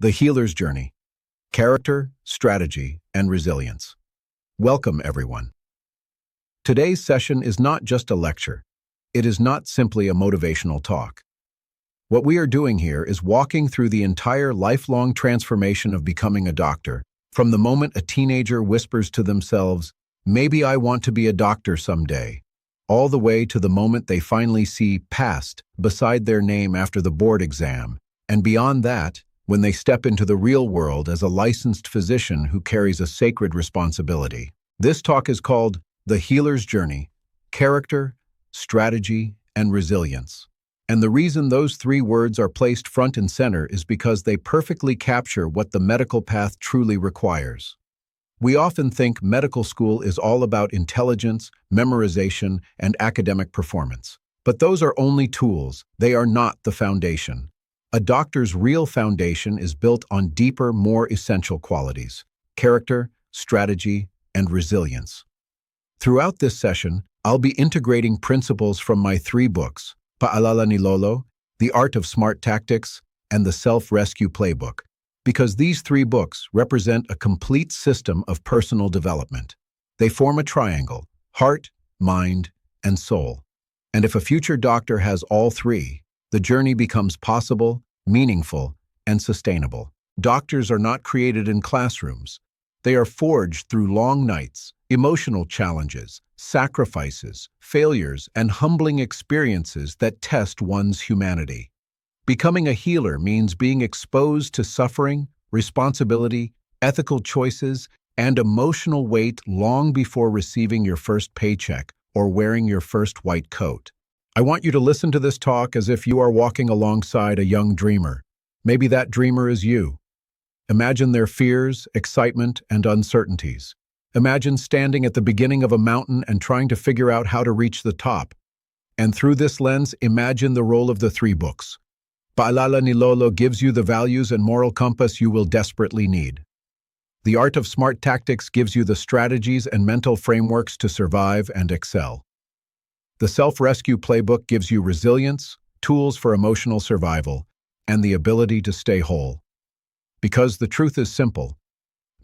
The Healer's Journey, Character, Strategy, and Resilience. Welcome, everyone. Today's session is not just a lecture. It is not simply a motivational talk. What we are doing here is walking through the entire lifelong transformation of becoming a doctor, from the moment a teenager whispers to themselves, "Maybe I want to be a doctor someday," all the way to the moment they finally see "passed" beside their name after the board exam, and beyond that, when they step into the real world as a licensed physician who carries a sacred responsibility. This talk is called The Healer's Journey, Character, Strategy, and Resilience. And the reason those three words are placed front and center is because they perfectly capture what the medical path truly requires. We often think medical school is all about intelligence, memorization, and academic performance. But those are only tools. They are not the foundation. A doctor's real foundation is built on deeper, more essential qualities: character, strategy, and resilience. Throughout this session, I'll be integrating principles from my three books, Paalala ni Lolo, The Art of Smart Tactics, and The Self-Rescue Playbook, because these three books represent a complete system of personal development. They form a triangle: heart, mind, and soul. And if a future doctor has all three, the journey becomes possible, meaningful, and sustainable. Doctors are not created in classrooms. They are forged through long nights, emotional challenges, sacrifices, failures, and humbling experiences that test one's humanity. Becoming a healer means being exposed to suffering, responsibility, ethical choices, and emotional weight long before receiving your first paycheck or wearing your first white coat. I want you to listen to this talk as if you are walking alongside a young dreamer. Maybe that dreamer is you. Imagine their fears, excitement, and uncertainties. Imagine standing at the beginning of a mountain and trying to figure out how to reach the top. And through this lens, imagine the role of the three books. Paalala ni Lolo gives you the values and moral compass you will desperately need. The Art of Smart Tactics gives you the strategies and mental frameworks to survive and excel. The Self-Rescue Playbook gives you resilience, tools for emotional survival, and the ability to stay whole. Because the truth is simple,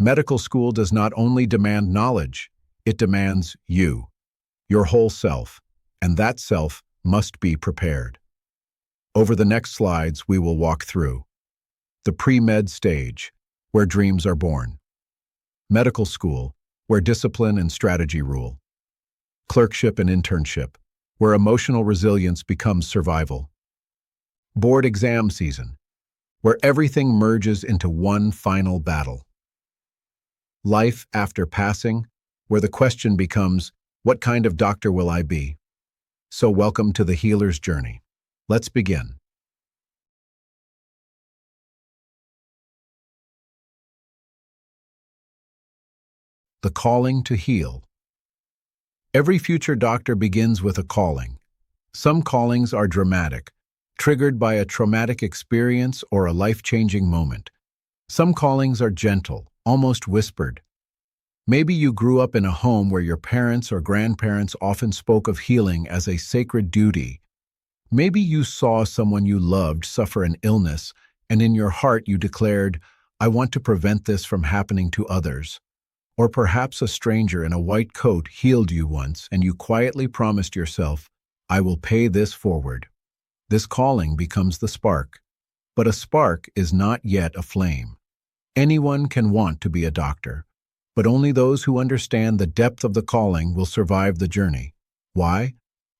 medical school does not only demand knowledge, it demands you, your whole self, and that self must be prepared. Over the next slides, we will walk through the pre-med stage, where dreams are born; medical school, where discipline and strategy rule; clerkship and internship, where emotional resilience becomes survival; board exam season, where everything merges into one final battle; life after passing, where the question becomes, what kind of doctor will I be? So welcome to the healer's journey. Let's begin. The calling to heal. Every future doctor begins with a calling. Some callings are dramatic, triggered by a traumatic experience or a life-changing moment. Some callings are gentle, almost whispered. Maybe you grew up in a home where your parents or grandparents often spoke of healing as a sacred duty. Maybe you saw someone you loved suffer an illness, and in your heart you declared, "I want to prevent this from happening to others." Or perhaps a stranger in a white coat healed you once, and you quietly promised yourself, "I will pay this forward." This calling becomes the spark. But a spark is not yet a flame. Anyone can want to be a doctor, but only those who understand the depth of the calling will survive the journey. Why?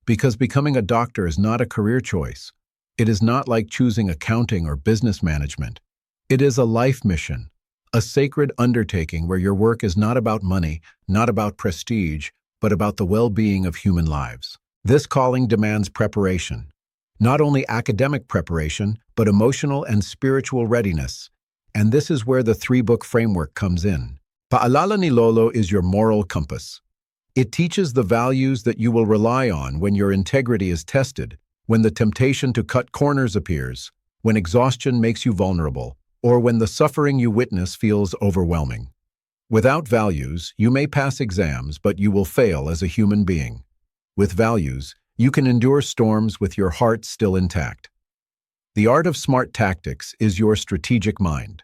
Because becoming a doctor is not a career choice. It is not like choosing accounting or business management. It is a life mission, a sacred undertaking where your work is not about money, not about prestige, but about the well-being of human lives. This calling demands preparation. Not only academic preparation, but emotional and spiritual readiness. And this is where the three-book framework comes in. Paalala ni Lolo is your moral compass. It teaches the values that you will rely on when your integrity is tested, when the temptation to cut corners appears, when exhaustion makes you vulnerable, or when the suffering you witness feels overwhelming. Without values, you may pass exams, but you will fail as a human being. With values, you can endure storms with your heart still intact. The Art of Smart Tactics is your strategic mind.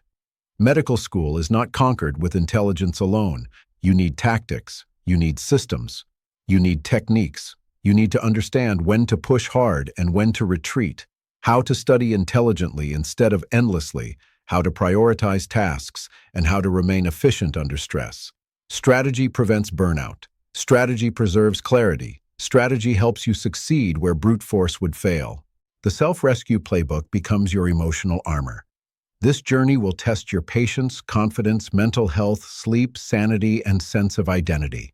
Medical school is not conquered with intelligence alone. You need tactics, you need systems, you need techniques. You need to understand when to push hard and when to retreat, how to study intelligently instead of endlessly, how to prioritize tasks, and how to remain efficient under stress. Strategy prevents burnout. Strategy preserves clarity. Strategy helps you succeed where brute force would fail. The self-rescue playbook becomes your emotional armor. This journey will test your patience, confidence, mental health, sleep, sanity, and sense of identity.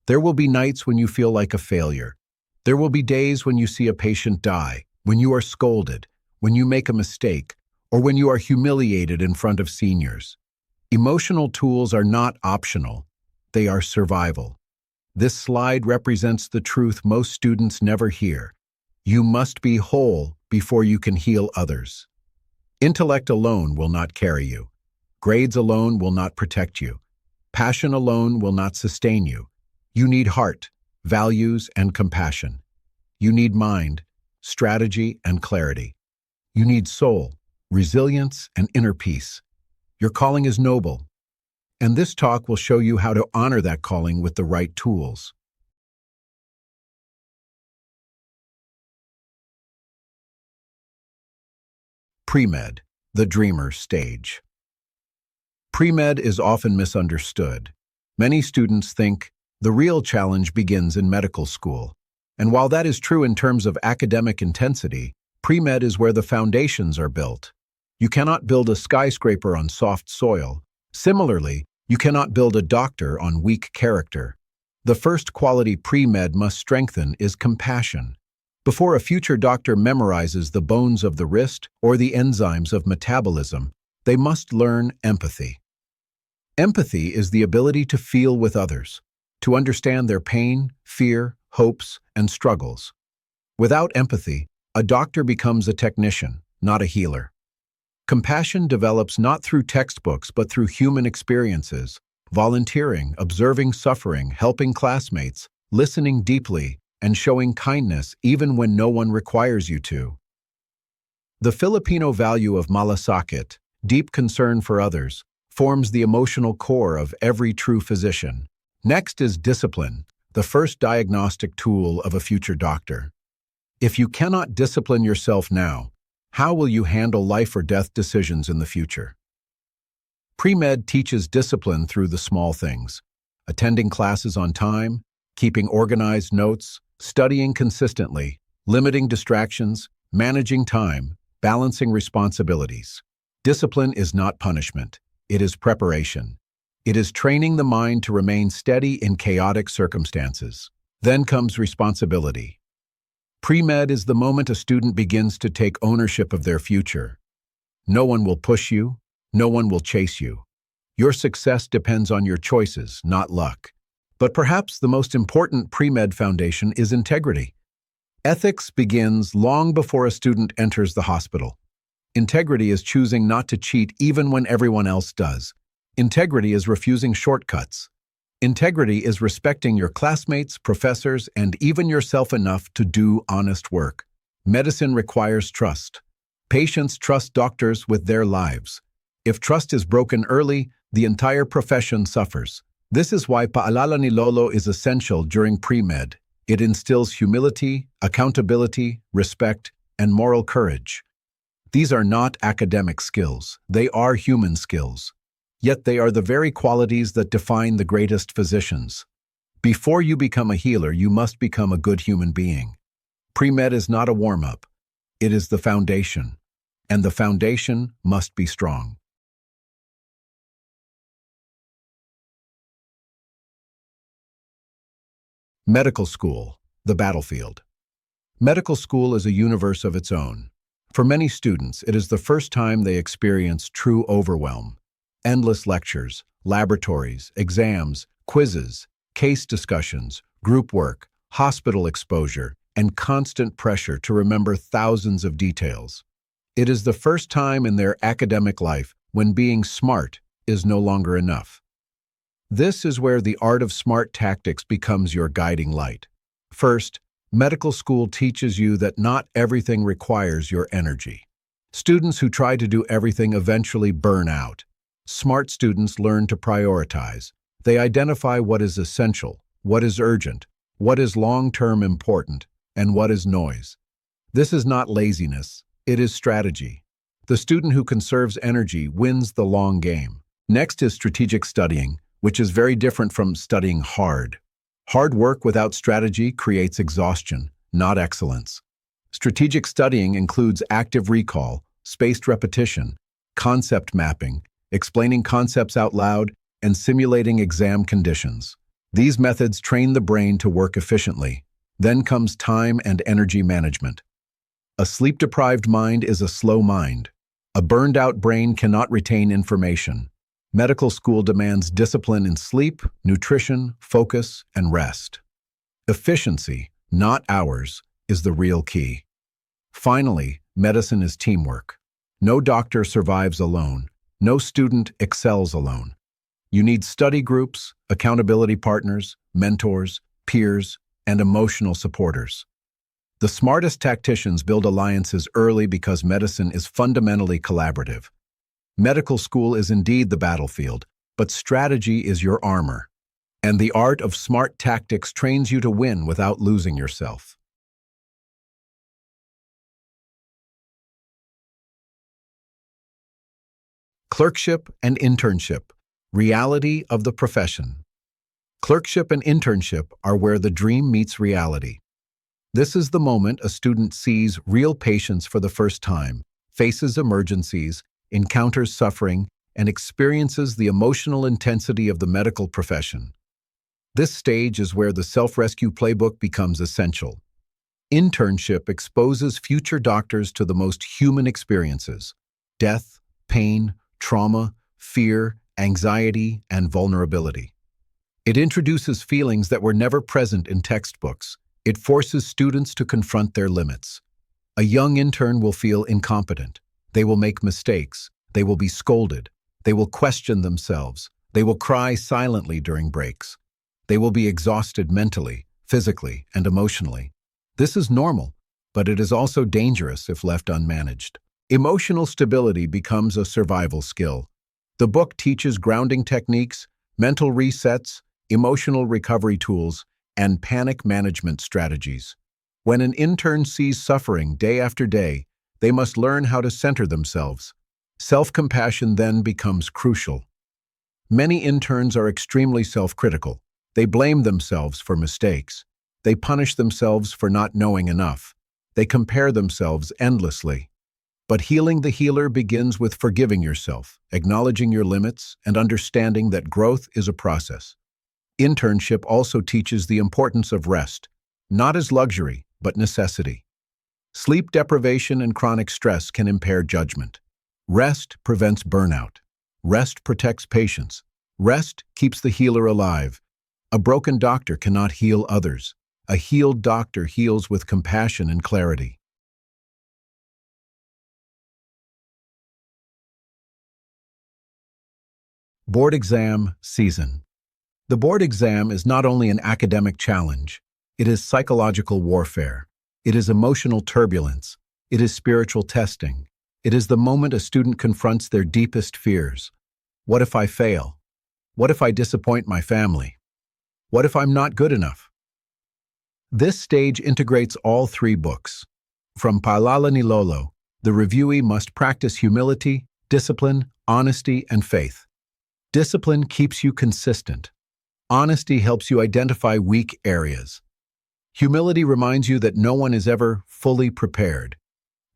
There will be nights when you feel like a failure. There will be days when you see a patient die, when you are scolded, when you make a mistake, or when you are humiliated in front of seniors. Emotional tools are not optional. They are survival. This slide represents the truth most students never hear. You must be whole before you can heal others. Intellect alone will not carry you. Grades alone will not protect you. Passion alone will not sustain you. You need heart, values, and compassion. You need mind, strategy, and clarity. You need soul, resilience, and inner peace. Your calling is noble, and this talk will show you how to honor that calling with the right tools. Premed, the dreamer stage. Premed is often misunderstood. Many students think the real challenge begins in medical school. And while that is true in terms of academic intensity, Premed is where the foundations are built. You cannot build a skyscraper on soft soil. Similarly, you cannot build a doctor on weak character. The first quality Premed must strengthen is compassion. Before a future doctor memorizes the bones of the wrist or the enzymes of metabolism, they must learn empathy. Empathy is the ability to feel with others, to understand their pain, fear, hopes, and struggles. Without empathy, a doctor becomes a technician, not a healer. Compassion develops not through textbooks but through human experiences, volunteering, observing suffering, helping classmates, listening deeply, and showing kindness even when no one requires you to. The Filipino value of malasakit, deep concern for others, forms the emotional core of every true physician. Next is discipline, the first diagnostic tool of a future doctor. If you cannot discipline yourself now, how will you handle life or death decisions in the future? Premed teaches discipline through the small things: attending classes on time, keeping organized notes, studying consistently, limiting distractions, managing time, balancing responsibilities. Discipline is not punishment. It is preparation. It is training the mind to remain steady in chaotic circumstances. Then comes responsibility. Premed is the moment a student begins to take ownership of their future. No one will push you. No one will chase you. Your success depends on your choices, not luck. But perhaps the most important Premed foundation is integrity. Ethics begins long before a student enters the hospital. Integrity is choosing not to cheat even when everyone else does. Integrity is refusing shortcuts. Integrity is respecting your classmates, professors, and even yourself enough to do honest work. Medicine requires trust. Patients trust doctors with their lives. If trust is broken early, the entire profession suffers. This is why Paalala ni Lolo is essential during Premed. It instills humility, accountability, respect, and moral courage. These are not academic skills. They are human skills. Yet they are the very qualities that define the greatest physicians. Before you become a healer, you must become a good human being. Premed is not a warm-up. It is the foundation. And the foundation must be strong. Medical school, the battlefield. Medical school is a universe of its own. For many students, it is the first time they experience true overwhelm. Endless lectures, laboratories, exams, quizzes, case discussions, group work, hospital exposure, and constant pressure to remember thousands of details. It is the first time in their academic life when being smart is no longer enough. This is where the art of smart tactics becomes your guiding light. First, medical school teaches you that not everything requires your energy. Students who try to do everything eventually burn out. Smart students learn to prioritize. They identify what is essential, what is urgent, what is long-term important, and what is noise. This is not laziness, it is strategy. The student who conserves energy wins the long game. Next is strategic studying, which is very different from studying hard. Hard work without strategy creates exhaustion, not excellence. Strategic studying includes active recall, spaced repetition, concept mapping, explaining concepts out loud, and simulating exam conditions. These methods train the brain to work efficiently. Then comes time and energy management. A sleep-deprived mind is a slow mind. A burned-out brain cannot retain information. Medical school demands discipline in sleep, nutrition, focus, and rest. Efficiency, not hours, is the real key. Finally, medicine is teamwork. No doctor survives alone. No student excels alone. You need study groups, accountability partners, mentors, peers, and emotional supporters. The smartest tacticians build alliances early because medicine is fundamentally collaborative. Medical school is indeed the battlefield, but strategy is your armor. And the art of smart tactics trains you to win without losing yourself. Clerkship and internship, reality of the profession. Clerkship and internship are where the dream meets reality. This is the moment a student sees real patients for the first time, faces emergencies, encounters suffering, and experiences the emotional intensity of the medical profession. This stage is where the self-rescue playbook becomes essential. Internship exposes future doctors to the most human experiences: death, pain, trauma, fear, anxiety, and vulnerability. It introduces feelings that were never present in textbooks. It forces students to confront their limits. A young intern will feel incompetent. They will make mistakes. They will be scolded. They will question themselves. They will cry silently during breaks. They will be exhausted mentally, physically, and emotionally. This is normal, but it is also dangerous if left unmanaged. Emotional stability becomes a survival skill. The book teaches grounding techniques, mental resets, emotional recovery tools, and panic management strategies. When an intern sees suffering day after day, they must learn how to center themselves. Self-compassion then becomes crucial. Many interns are extremely self-critical. They blame themselves for mistakes. They punish themselves for not knowing enough. They compare themselves endlessly. But healing the healer begins with forgiving yourself, acknowledging your limits, and understanding that growth is a process. Internship also teaches the importance of rest, not as luxury, but necessity. Sleep deprivation and chronic stress can impair judgment. Rest prevents burnout. Rest protects patients. Rest keeps the healer alive. A broken doctor cannot heal others. A healed doctor heals with compassion and clarity. Board exam season. The board exam is not only an academic challenge, it is psychological warfare. It is emotional turbulence. It is spiritual testing. It is the moment a student confronts their deepest fears. What if I fail? What if I disappoint my family? What if I'm not good enough? This stage integrates all three books. From Paalala ni Lolo, the reviewee must practice humility, discipline, honesty, and faith. Discipline keeps you consistent. Honesty helps you identify weak areas. Humility reminds you that no one is ever fully prepared.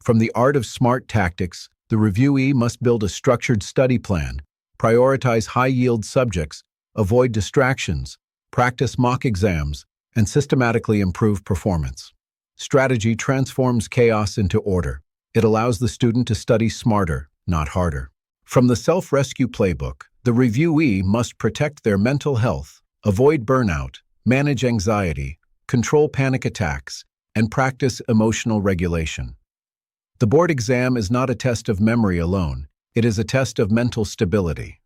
From the art of smart tactics, the reviewee must build a structured study plan, prioritize high-yield subjects, avoid distractions, practice mock exams, and systematically improve performance. Strategy transforms chaos into order. It allows the student to study smarter, not harder. From the self-rescue playbook, the reviewee must protect their mental health, avoid burnout, manage anxiety, control panic attacks, and practice emotional regulation. The board exam is not a test of memory alone. It is a test of mental stability.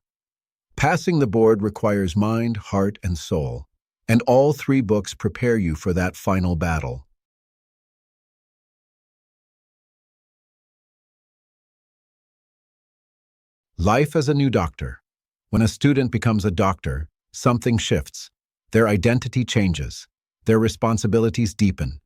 Passing the board requires mind, heart, and soul, and all three books prepare you for that final battle. Life as a new doctor. When a student becomes a doctor, something shifts. Their identity changes. Their responsibilities deepen.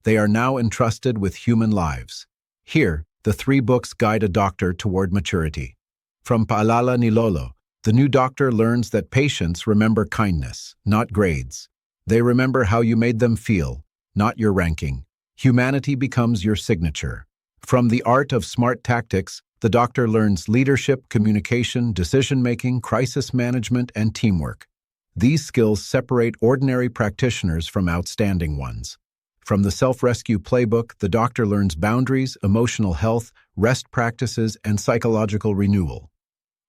They are now entrusted with human lives. Here, the 3 books guide a doctor toward maturity. From Paalala ni Lolo, the new doctor learns that patients remember kindness, not grades. They remember how you made them feel, not your ranking. Humanity becomes your signature. From the art of smart tactics, the doctor learns leadership, communication, decision-making, crisis management, and teamwork. These skills separate ordinary practitioners from outstanding ones. From the self-rescue playbook, the doctor learns boundaries, emotional health, rest practices, and psychological renewal.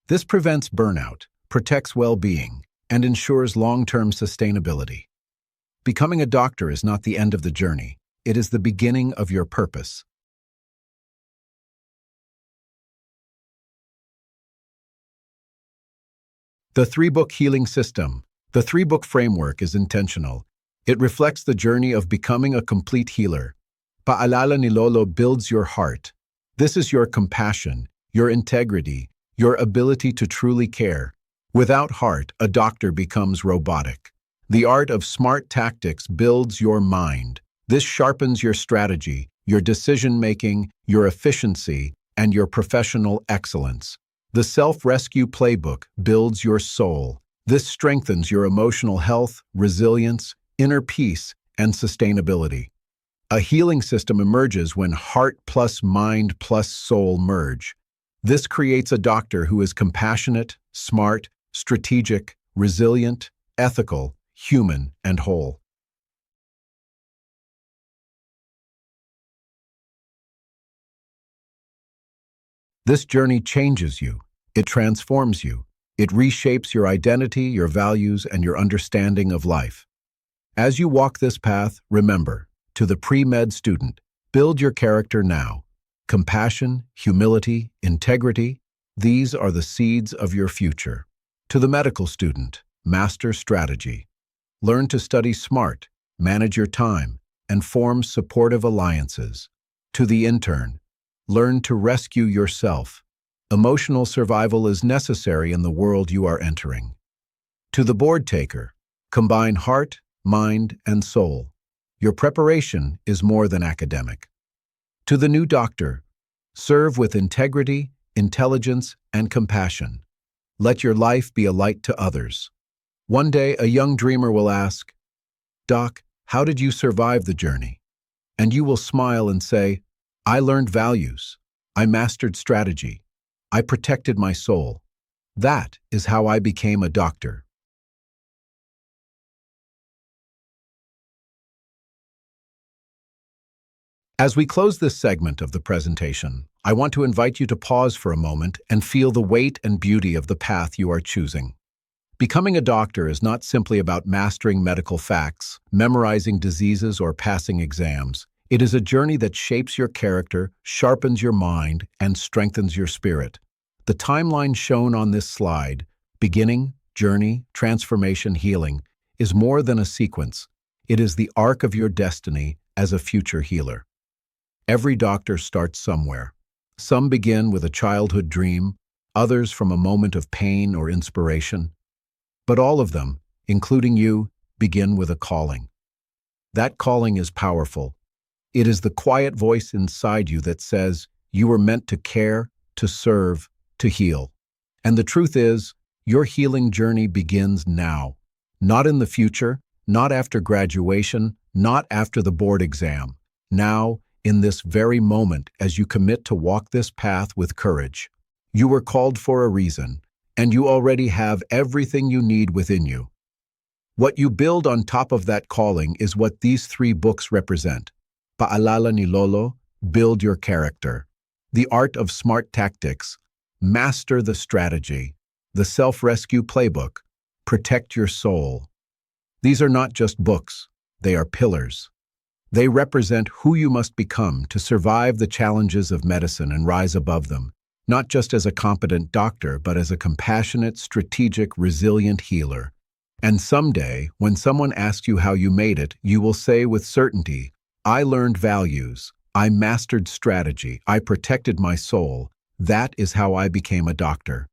This prevents burnout, protects well-being, and ensures long-term sustainability. Becoming a doctor is not the end of the journey. It is the beginning of your purpose. The 3-book healing system. The 3-book framework is intentional. It reflects the journey of becoming a complete healer. Paalala ni Lolo builds your heart. This is your compassion, your integrity, your ability to truly care. Without heart, a doctor becomes robotic. The art of smart tactics builds your mind. This sharpens your strategy, your decision-making, your efficiency, and your professional excellence. The self-rescue playbook builds your soul. This strengthens your emotional health, resilience, inner peace, and sustainability. A healing system emerges when heart plus mind plus soul merge. This creates a doctor who is compassionate, smart, strategic, resilient, ethical, human, and whole. This journey changes you. It transforms you. It reshapes your identity, your values, and your understanding of life. As you walk this path, remember, to the pre-med student, build your character now. Compassion, humility, integrity, these are the seeds of your future. To the medical student, master strategy. Learn to study smart, manage your time, and form supportive alliances. To the intern, learn to rescue yourself. Emotional survival is necessary in the world you are entering. To the board taker, combine heart, mind, and soul. Your preparation is more than academic. To the new doctor, serve with integrity, intelligence, and compassion. Let your life be a light to others. One day, a young dreamer will ask, "Doc, how did you survive the journey?" And you will smile and say, "I learned values. I mastered strategy. I protected my soul. That is how I became a doctor." As we close this segment of the presentation, I want to invite you to pause for a moment and feel the weight and beauty of the path you are choosing. Becoming a doctor is not simply about mastering medical facts, memorizing diseases, or passing exams. It is a journey that shapes your character, sharpens your mind, and strengthens your spirit. The timeline shown on this slide, beginning, journey, transformation, healing, is more than a sequence. It is the arc of your destiny as a future healer. Every doctor starts somewhere. Some begin with a childhood dream, others from a moment of pain or inspiration. But all of them, including you, begin with a calling. That calling is powerful. It is the quiet voice inside you that says, you were meant to care, to serve, to heal. And the truth is, your healing journey begins now. Not in the future, not after graduation, not after the board exam. Now, in this very moment, as you commit to walk this path with courage. You were called for a reason, and you already have everything you need within you. What you build on top of that calling is what these 3 books represent. Paalala ni Lolo, build your character. The art of smart tactics, master the strategy. The self-rescue playbook, protect your soul. These are not just books, they are pillars. They represent who you must become to survive the challenges of medicine and rise above them, not just as a competent doctor, but as a compassionate, strategic, resilient healer. And someday, when someone asks you how you made it, you will say with certainty, I learned values, I mastered strategy, I protected my soul. That is how I became a doctor.